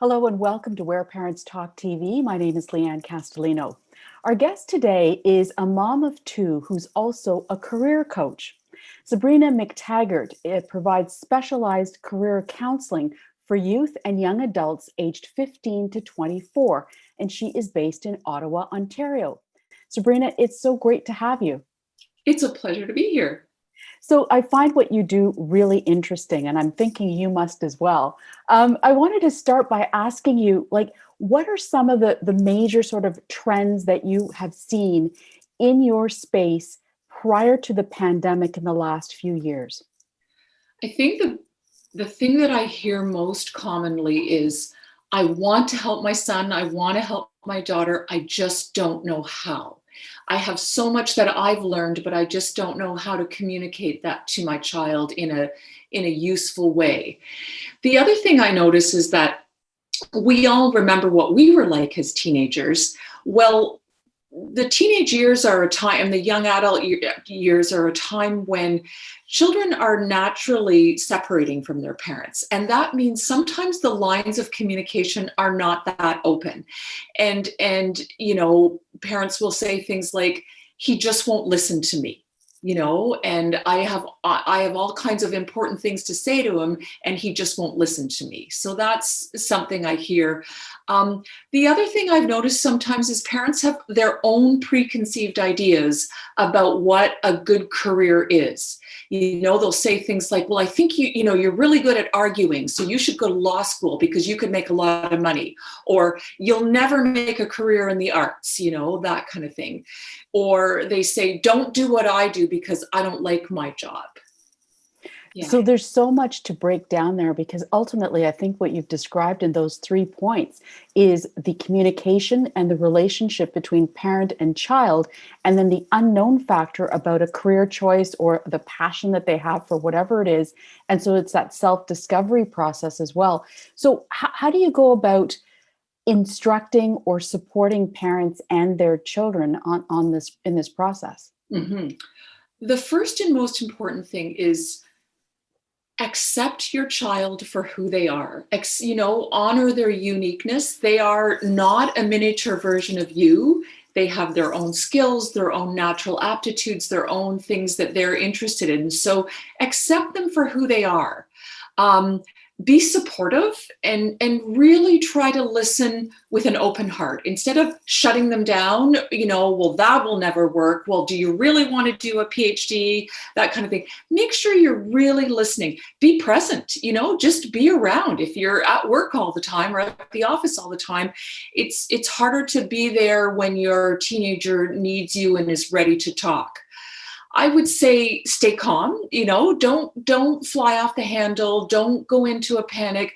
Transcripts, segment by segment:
Hello and welcome to Where Parents Talk TV. My name is Lianne Castelino. Our guest today is a mom of two who's also a career coach. Sabrina McTaggart provides specialized career counseling for youth and young adults aged 15 to 24, and she is based in Ottawa, Ontario. Sabrina, it's so great to have you. It's a pleasure to be here. So I find what you do really interesting, and I'm thinking you must as well. I wanted to start by asking you, what are some of the major sort of trends that you have seen in your space prior to the pandemic in the last few years? I think the thing that I hear most commonly is I want to help my son, I want to help my daughter, I just don't know how. I have so much that I've learned, but I just don't know how to communicate that to my child in a useful way. The other thing I notice is that we all remember what we were like as teenagers. Well, the teenage years are a time, and the young adult years are a time when children are naturally separating from their parents. And that means sometimes the lines of communication are not that open. And parents will say things like, he just won't listen to me. And I have all kinds of important things to say to him, and he just won't listen to me. So that's something I hear. The other thing I've noticed sometimes is parents have their own preconceived ideas about what a good career is. They'll say things like, well, I think you're really good at arguing, so you should go to law school because you could make a lot of money, or you'll never make a career in the arts, that kind of thing. Or they say, don't do what I do because I don't like my job. Yeah. So there's so much to break down there, because ultimately I think what you've described in those 3 points is the communication and the relationship between parent and child, and then the unknown factor about a career choice or the passion that they have for whatever it is. And so it's that self-discovery process as well. So how do you go about instructing or supporting parents and their children on this in this process? Mm-hmm. The first and most important thing is accept your child for who they are. Honor their uniqueness. They are not a miniature version of you. They have their own skills, their own natural aptitudes, their own things that they're interested in. So accept them for who they are. Be supportive and really try to listen with an open heart instead of shutting them down. Well, that will never work. Well, do you really want to do a PhD? That kind of thing. Make sure you're really listening. Be present, just be around. If you're at work all the time or at the office all the time, it's harder to be there when your teenager needs you and is ready to talk. I would say stay calm, don't fly off the handle, don't go into a panic.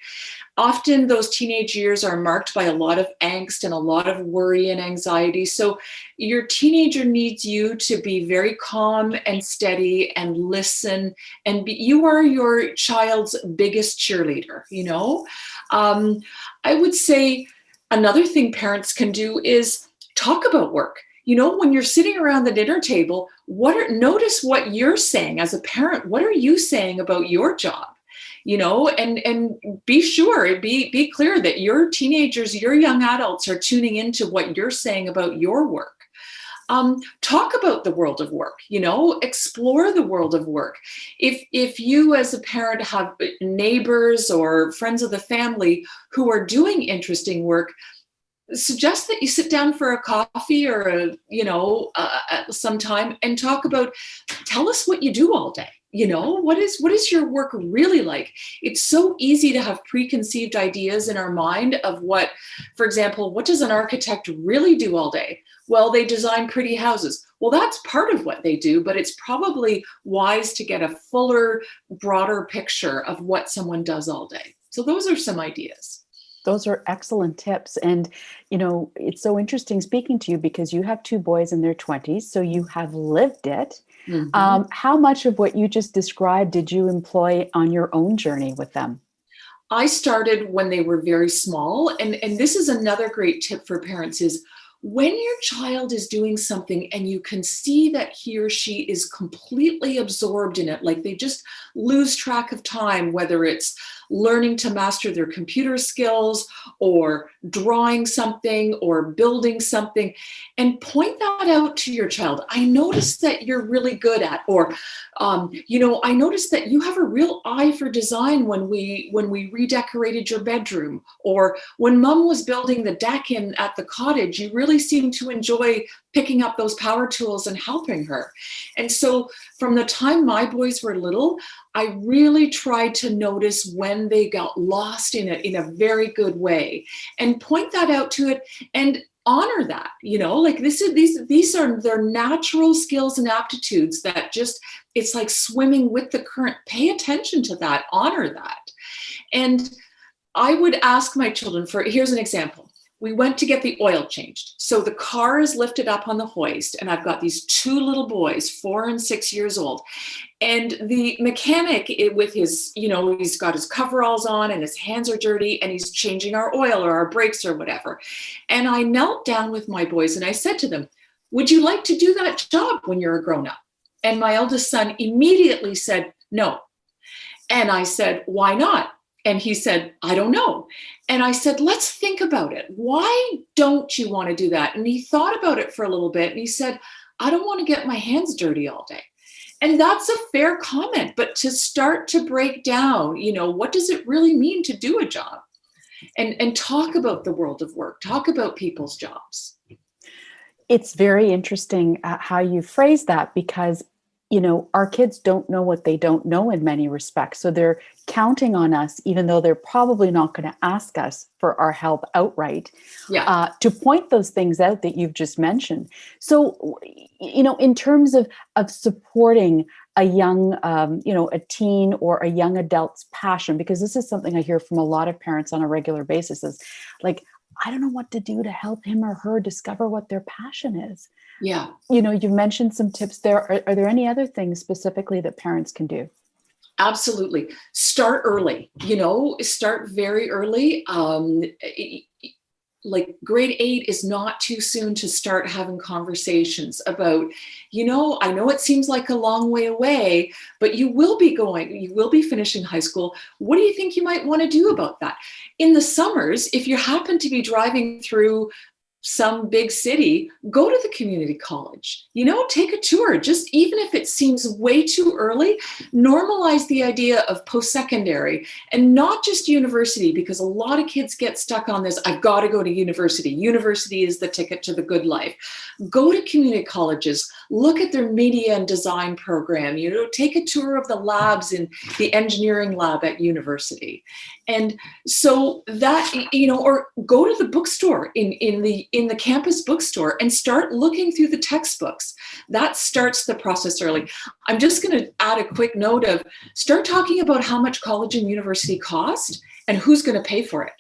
Often those teenage years are marked by a lot of angst and a lot of worry and anxiety. So your teenager needs you to be very calm and steady and listen, and you are your child's biggest cheerleader, I would say another thing parents can do is talk about work. When you're sitting around the dinner table, notice what you're saying as a parent. What are you saying about your job? And be sure, be clear that your teenagers, your young adults are tuning into what you're saying about your work. Talk about the world of work, explore the world of work. If you as a parent have neighbors or friends of the family who are doing interesting work, suggest that you sit down for a coffee or sometime and tell us what you do all day. What is your work really like? It's so easy to have preconceived ideas in our mind of what, for example, what does an architect really do all day? Well, they design pretty houses. Well, that's part of what they do, but it's probably wise to get a fuller, broader picture of what someone does all day. So those are some ideas. Those are excellent tips. And, it's so interesting speaking to you because you have 2 boys in their 20s, so you have lived it. Mm-hmm. How much of what you just described did you employ on your own journey with them? I started when they were very small. And this is another great tip for parents is when your child is doing something and you can see that he or she is completely absorbed in it, like they just lose track of time, whether it's learning to master their computer skills or drawing something or building something, and point that out to your child. I noticed that you're really good at, or I noticed that you have a real eye for design when we redecorated your bedroom, or when mom was building the deck in at the cottage, you really seemed to enjoy picking up those power tools and helping her. And so from the time my boys were little, I really tried to notice when they got lost in a very good way, and point that out to it and honor that, like these are their natural skills and aptitudes that just, it's like swimming with the current. Pay attention to that, honor that. And I would ask my children for, here's an example. We went to get the oil changed. So the car is lifted up on the hoist, and I've got these two little boys, 4 and 6 years old. And the mechanic with his, he's got his coveralls on and his hands are dirty, and he's changing our oil or our brakes or whatever. And I knelt down with my boys and I said to them, would you like to do that job when you're a grown up? And my eldest son immediately said, no. And I said, why not? And he said, I don't know. And I said, let's think about it. Why don't you want to do that? And he thought about it for a little bit and he said, I don't want to get my hands dirty all day. And that's a fair comment, but to start to break down, what does it really mean to do a job? And talk about the world of work, talk about people's jobs. It's very interesting how you phrase that, because our kids don't know what they don't know in many respects. So they're counting on us, even though they're probably not going to ask us for our help outright, to point those things out that you've just mentioned. So, in terms of supporting a young, a teen or a young adult's passion, because this is something I hear from a lot of parents on a regular basis, is like, I don't know what to do to help him or her discover what their passion is. Yeah. You've mentioned some tips there. Are there any other things specifically that parents can do? Absolutely. Start early, start very early. Like grade 8 is not too soon to start having conversations about, I know it seems like a long way away, but you will be finishing high school. What do you think you might want to do about that? In the summers, if you happen to be driving through some big city, go to the community college, take a tour. Just even if it seems way too early, normalize the idea of post-secondary and not just university, because a lot of kids get stuck on this. I've got to go to university. University is the ticket to the good life. Go to community colleges, look at their media and design program, take a tour of the labs in the engineering lab at university. And so that, or go to the bookstore in the campus bookstore and start looking through the textbooks. That starts the process early. I'm just going to add a quick note of start talking about how much college and university cost and who's going to pay for it.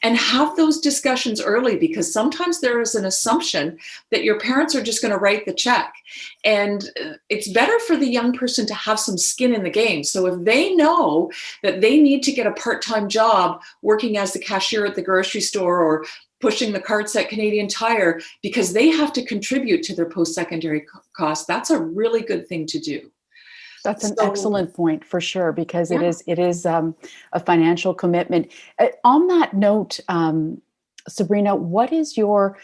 And have those discussions early, because sometimes there is an assumption that your parents are just going to write the check. And it's better for the young person to have some skin in the game. So if they know that they need to get a part-time job working as the cashier at the grocery store or pushing the carts at Canadian Tire because they have to contribute to their post-secondary costs, that's a really good thing to do. That's an excellent point for sure, because it is a financial commitment. On that note, Sabrina, what is your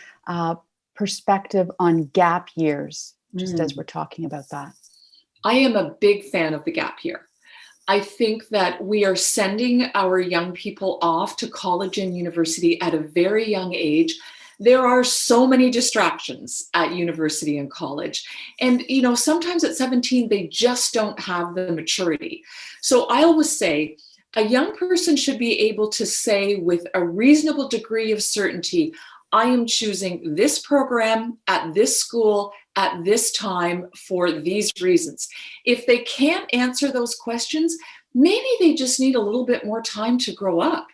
perspective on gap years, just as we're talking about that? I am a big fan of the gap year. I think that we are sending our young people off to college and university at a very young age. There are so many distractions at university and college. And, sometimes at 17, they just don't have the maturity. So I always say a young person should be able to say with a reasonable degree of certainty, I am choosing this program at this school at this time for these reasons. If they can't answer those questions, maybe they just need a little bit more time to grow up.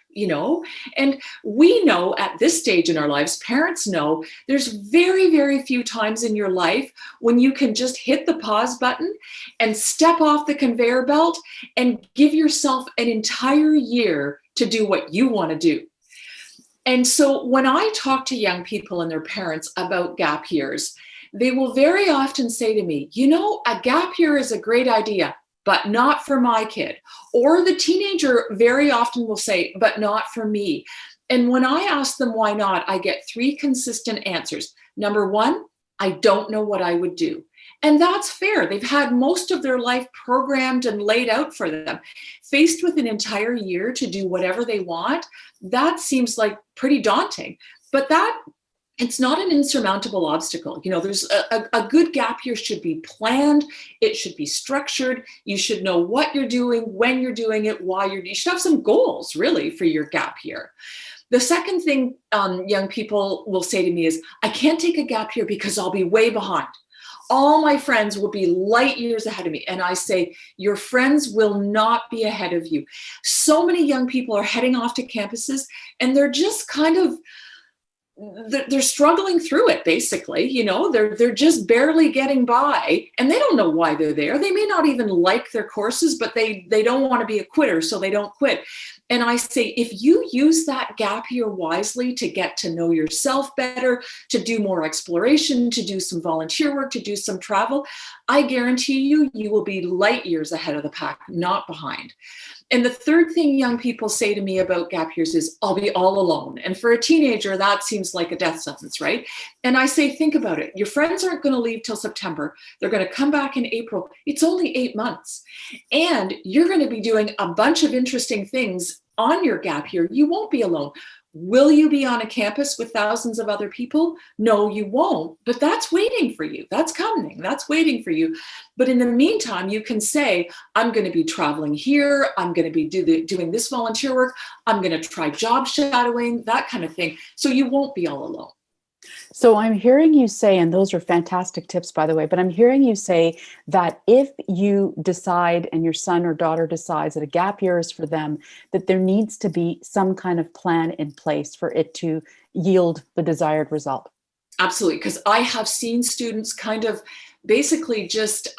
And we know at this stage in our lives, parents know there's very, very few times in your life when you can just hit the pause button and step off the conveyor belt and give yourself an entire year to do what you want to do. And so when I talk to young people and their parents about gap years, they will very often say to me, a gap year is a great idea, but not for my kid. Or the teenager very often will say, but not for me. And when I ask them why not, I get three consistent answers. Number one, I don't know what I would do. And that's fair. They've had most of their life programmed and laid out for them. Faced with an entire year to do whatever they want, that seems like pretty daunting. But it's not an insurmountable obstacle. There's a good gap year should be planned. It should be structured. You should know what you're doing, when you're doing it, you should have some goals really for your gap year. The second thing young people will say to me is, I can't take a gap year because I'll be way behind. All my friends will be light years ahead of me. And I say, your friends will not be ahead of you. So many young people are heading off to campuses and they're just they're struggling through it, basically. They're just barely getting by and they don't know why they're there. They may not even like their courses, but they don't want to be a quitter, so they don't quit. And I say, if you use that gap year wisely to get to know yourself better, to do more exploration, to do some volunteer work, to do some travel, I guarantee you will be light years ahead of the pack, not behind. And the third thing young people say to me about gap years is, I'll be all alone. And for a teenager, that seems like a death sentence, right? And I say, think about it. Your friends aren't going to leave till September. They're going to come back in April. It's only 8 months. And you're going to be doing a bunch of interesting things on your gap year. You won't be alone. Will you be on a campus with thousands of other people? No, you won't, but that's waiting for you. That's coming. That's waiting for you. But in the meantime, you can say, I'm going to be traveling here. I'm going to be doing this volunteer work. I'm going to try job shadowing, that kind of thing. So you won't be all alone. So I'm hearing you say, and those are fantastic tips, by the way, but I'm hearing you say that if you decide and your son or daughter decides that a gap year is for them, that there needs to be some kind of plan in place for it to yield the desired result. Absolutely, because I have seen students kind of basically just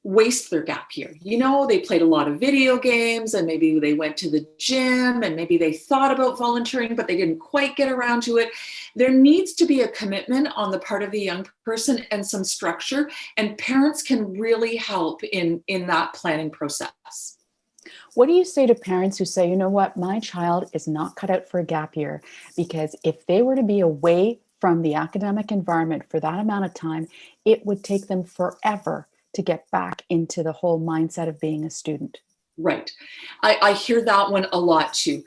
waste their gap year. They played a lot of video games and maybe they went to the gym and maybe they thought about volunteering, but they didn't quite get around to it. There needs to be a commitment on the part of the young person and some structure, and parents can really help in that planning process. What do you say to parents who say, you know what, my child is not cut out for a gap year, because if they were to be away from the academic environment for that amount of time, it would take them forever to get back into the whole mindset of being a student? Right. I hear that one a lot too.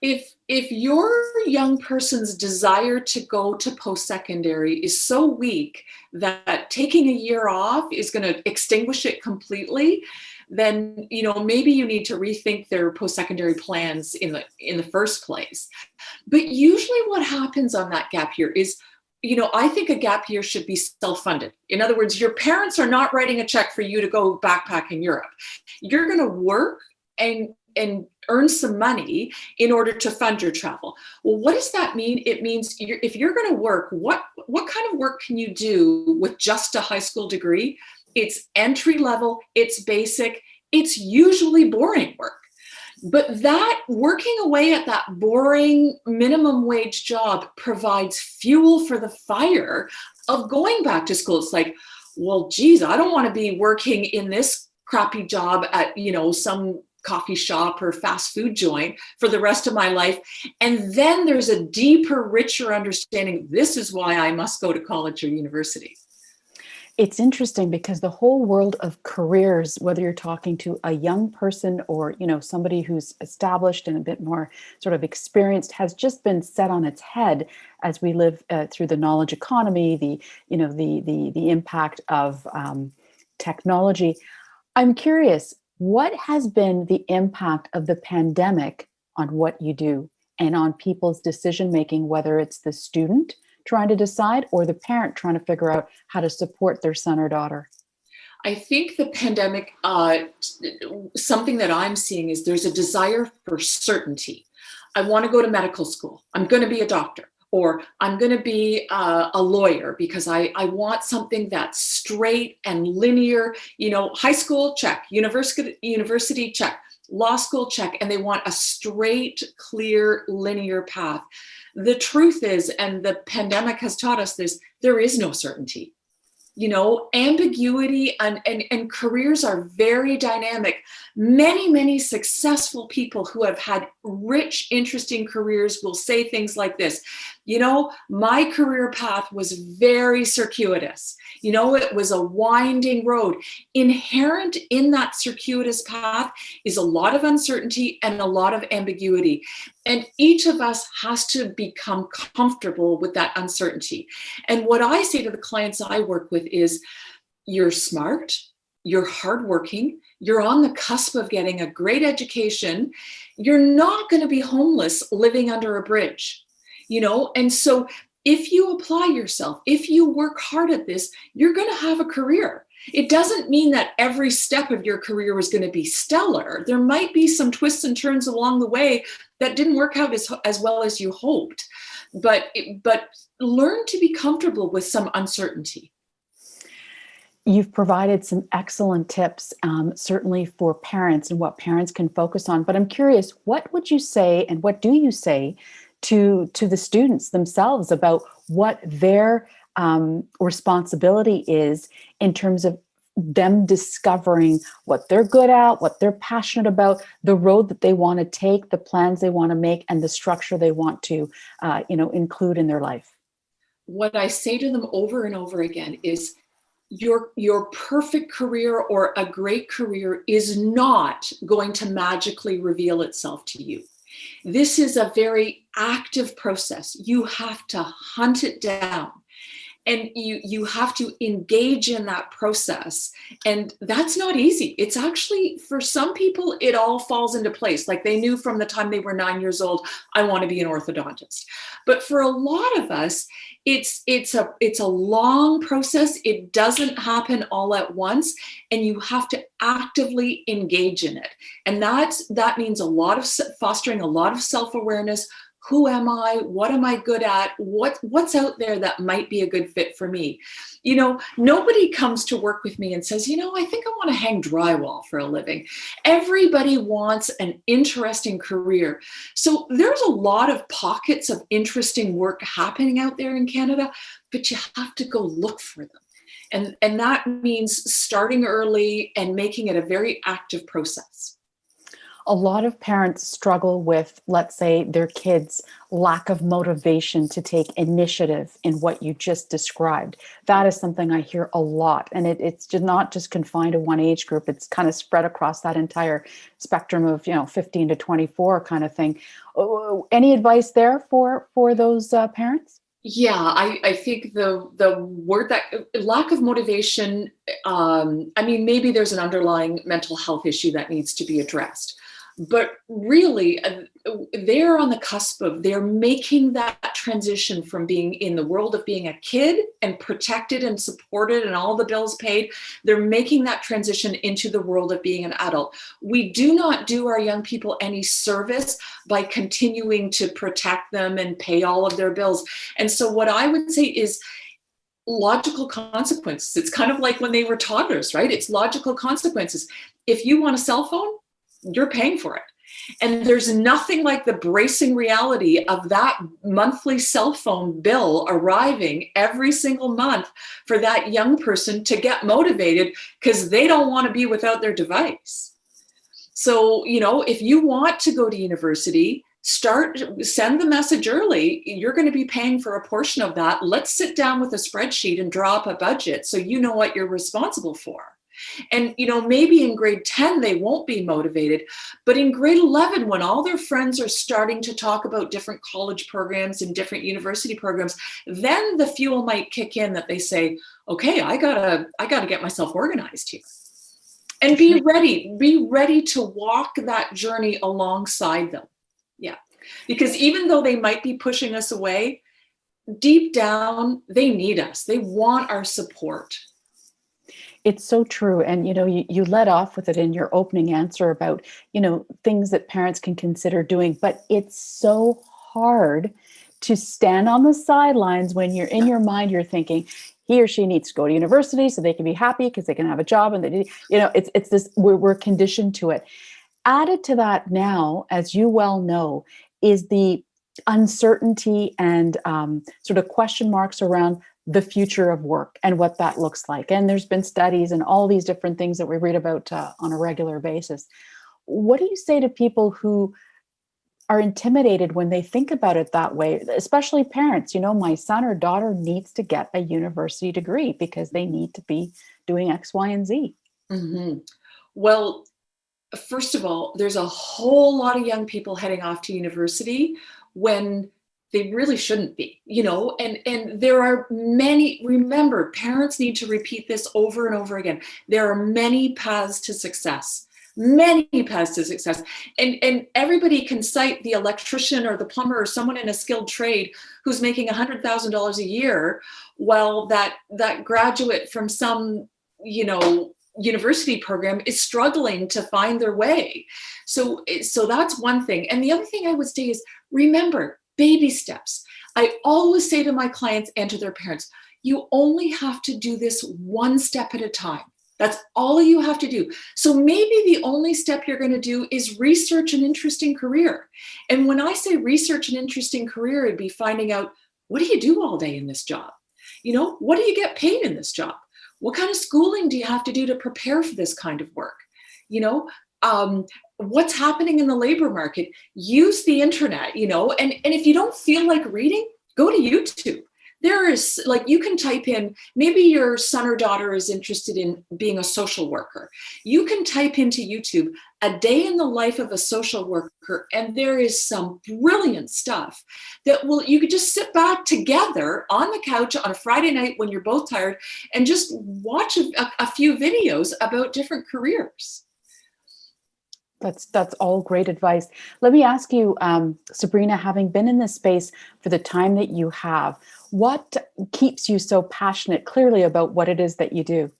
If your young person's desire to go to post-secondary is so weak that taking a year off is going to extinguish it completely, then maybe you need to rethink their post-secondary plans in the first place. But usually what happens on that gap year is, I think a gap year should be self-funded. In other words, your parents are not writing a check for you to go backpack in Europe. You're going to work and earn some money in order to fund your travel. Well, what does that mean? It means if you're going to work, what kind of work can you do with just a high school degree? It's entry level, it's basic, it's usually boring work. But that working away at that boring minimum wage job provides fuel for the fire of going back to school. It's like, well, geez, I don't want to be working in this crappy job at, some coffee shop or fast food joint for the rest of my life. And then there's a deeper, richer understanding. This is why I must go to college or university. It's interesting because the whole world of careers, whether you're talking to a young person or, somebody who's established and a bit more sort of experienced, has just been set on its head as we live through the knowledge economy, the impact of technology. I'm curious, what has been the impact of the pandemic on what you do and on people's decision making, whether it's the student trying to decide or the parent trying to figure out how to support their son or daughter? I think the pandemic, something that I'm seeing is there's a desire for certainty. I want to go to medical school. I'm going to be a doctor, or I'm going to be a lawyer because I want something that's straight and linear. High school, check. University, check. Law school, check. And they want a straight, clear, linear path. The truth is, and the pandemic has taught us this, there is no certainty. Ambiguity and careers are very dynamic. Many successful people who have had rich, interesting careers will say things like this. My career path was very circuitous. It was a winding road. Inherent in that circuitous path is a lot of uncertainty and a lot of ambiguity. And each of us has to become comfortable with that uncertainty. And what I say to the clients I work with is, you're smart, you're hardworking, you're on the cusp of getting a great education, you're not going to be homeless living under a bridge, and so if you apply yourself, if you work hard at this, you're going to have a career. It doesn't mean that every step of your career is going to be stellar. There might be some twists and turns along the way that didn't work out as well as you hoped. But learn to be comfortable with some uncertainty. You've provided some excellent tips, certainly for parents and what parents can focus on. But I'm curious, what would you say, and what do you say to the students themselves about what their responsibility is in terms of them discovering what they're good at, what they're passionate about, the road that they want to take, the plans they want to make, and the structure they want to, include in their life? What I say to them over and over again is, your perfect career or a great career is not going to magically reveal itself to you. This is a very active process. You have to hunt it down. And you have to engage in that process. And that's not easy. It's actually, for some people, it all falls into place. Like, they knew from the time they were 9 years old, I want to be an orthodontist. But for a lot of us, it's a long process. It doesn't happen all at once, and you have to actively engage in it. And that means fostering a lot of self-awareness. Who am I? What am I good at? What's out there that might be a good fit for me? Nobody comes to work with me and says, I think I want to hang drywall for a living. Everybody wants an interesting career. So there's a lot of pockets of interesting work happening out there in Canada, but you have to go look for them. And that means starting early and making it a very active process. A lot of parents struggle with, let's say, their kids' lack of motivation to take initiative in what you just described. That is something I hear a lot. And it's just not just confined to one age group. It's kind of spread across that entire spectrum of, 15 to 24 kind of thing. Any advice there for those parents? Yeah, I think the word, that lack of motivation, maybe there's an underlying mental health issue that needs to be addressed. But really, they're on the cusp of, they're making that transition from being in the world of being a kid and protected and supported and all the bills paid. They're making that transition into the world of being an adult. We do not do our young people any service by continuing to protect them and pay all of their bills. And so what I would say is, logical consequences. It's kind of like when they were toddlers, right? It's logical consequences. If you want a cell phone, you're paying for it. And there's nothing like the bracing reality of that monthly cell phone bill arriving every single month for that young person to get motivated, because they don't want to be without their device. So, if you want to go to university, send the message early. You're going to be paying for a portion of that. Let's sit down with a spreadsheet and draw up a budget so you know what you're responsible for. And, maybe in grade 10, they won't be motivated, but in grade 11, when all their friends are starting to talk about different college programs and different university programs, then the fuel might kick in, that they say, okay, I gotta get myself organized here. And be ready to walk that journey alongside them. Yeah. Because even though they might be pushing us away, deep down, they need us. They want our support. It's so true. And, you led off with it in your opening answer about, things that parents can consider doing, but it's so hard to stand on the sidelines when you're in your mind, you're thinking he or she needs to go to university so they can be happy because they can have a job, and it's this, we're conditioned to it. Added to that now, as you well know, is the uncertainty and sort of question marks around the future of work and what that looks like. And there's been studies and all these different things that we read about on a regular basis. What do you say to people who are intimidated when they think about it that way, especially parents? My son or daughter needs to get a university degree because they need to be doing X, Y, and Z. Mm-hmm. Well, first of all, there's a whole lot of young people heading off to university when they really shouldn't be, and there are many. Remember, parents need to repeat this over and over again. There are many paths to success. Many paths to success. And everybody can cite the electrician or the plumber or someone in a skilled trade who's making $100,000 a year, while that graduate from some, university program is struggling to find their way. So that's one thing. And the other thing I would say is, remember, baby steps. I always say to my clients and to their parents, you only have to do this one step at a time. That's all you have to do. So maybe the only step you're going to do is research an interesting career. And when I say research an interesting career, it'd be finding out, what do you do all day in this job? What do you get paid in this job? What kind of schooling do you have to do to prepare for this kind of work? What's happening in the labor market? Use the internet, and if you don't feel like reading, go to YouTube. There is, you can type in, maybe your son or daughter is interested in being a social worker. You can type into YouTube, a day in the life of a social worker, and there is some brilliant stuff that you could just sit back together on the couch on a Friday night when you're both tired and just watch a few videos about different careers. That's all great advice. Let me ask you, Sabrina, having been in this space for the time that you have, what keeps you so passionate clearly about what it is that you do?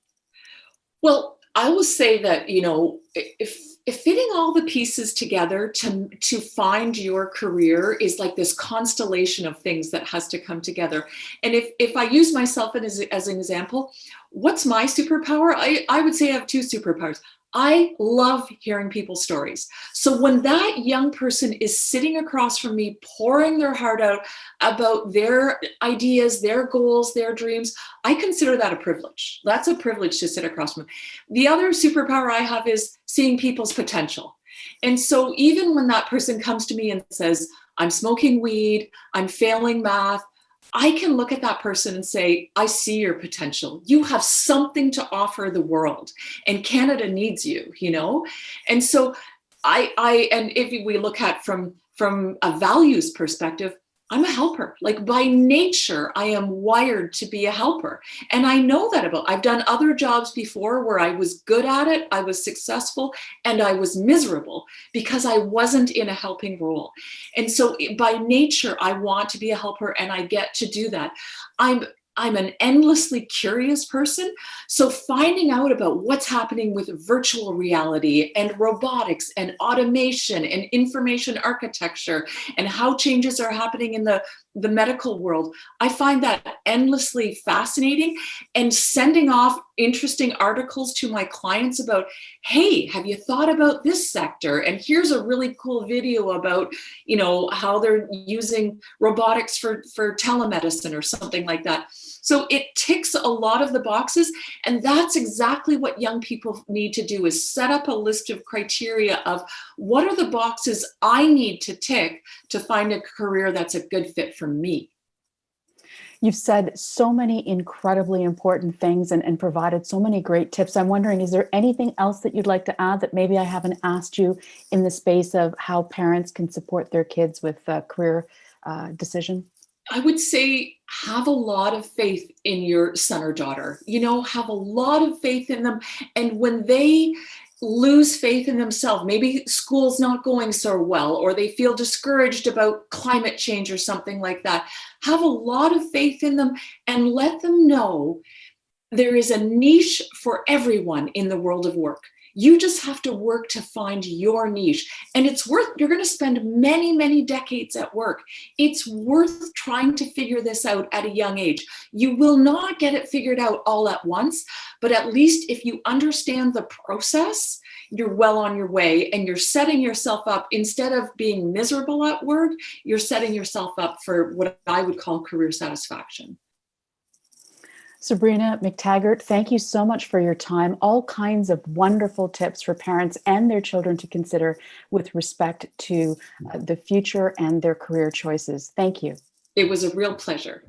Well, I will say that, if fitting all the pieces together to find your career is like this constellation of things that has to come together. And if I use myself as an example, what's my superpower? I would say I have two superpowers. I love hearing people's stories. So when that young person is sitting across from me, pouring their heart out about their ideas, their goals, their dreams, I consider that a privilege. That's a privilege to sit across from them. The other superpower I have is seeing people's potential. And so even when that person comes to me and says, I'm smoking weed, I'm failing math, I can look at that person and say, I see your potential. You have something to offer the world, and Canada needs you, And so and if we look at from a values perspective, I'm a helper. Like by nature, I am wired to be a helper. And I know that I've done other jobs before where I was good at it, I was successful, and I was miserable because I wasn't in a helping role. And so by nature, I want to be a helper, and I get to do that. I'm an endlessly curious person. So finding out about what's happening with virtual reality and robotics and automation and information architecture and how changes are happening in the medical world, I find that endlessly fascinating. And sending off interesting articles to my clients about, hey, have you thought about this sector? And here's a really cool video about, how they're using robotics for telemedicine or something like that. So it ticks a lot of the boxes. And that's exactly what young people need to do, is set up a list of criteria of what are the boxes I need to tick to find a career that's a good fit for me. You've said so many incredibly important things and provided so many great tips. I'm wondering, is there anything else that you'd like to add that maybe I haven't asked you in the space of how parents can support their kids with career decision? I would say have a lot of faith in your son or daughter, have a lot of faith in them. And when they lose faith in themselves, maybe school's not going so well, or they feel discouraged about climate change or something like that, have a lot of faith in them and let them know there is a niche for everyone in the world of work. You just have to work to find your niche. And you're going to spend many, many decades at work. It's worth trying to figure this out at a young age. You will not get it figured out all at once, but at least if you understand the process, you're well on your way, and you're setting yourself up, instead of being miserable at work, you're setting yourself up for what I would call career satisfaction. Sabrina McTaggart, thank you so much for your time. All kinds of wonderful tips for parents and their children to consider with respect to the future and their career choices. Thank you. It was a real pleasure.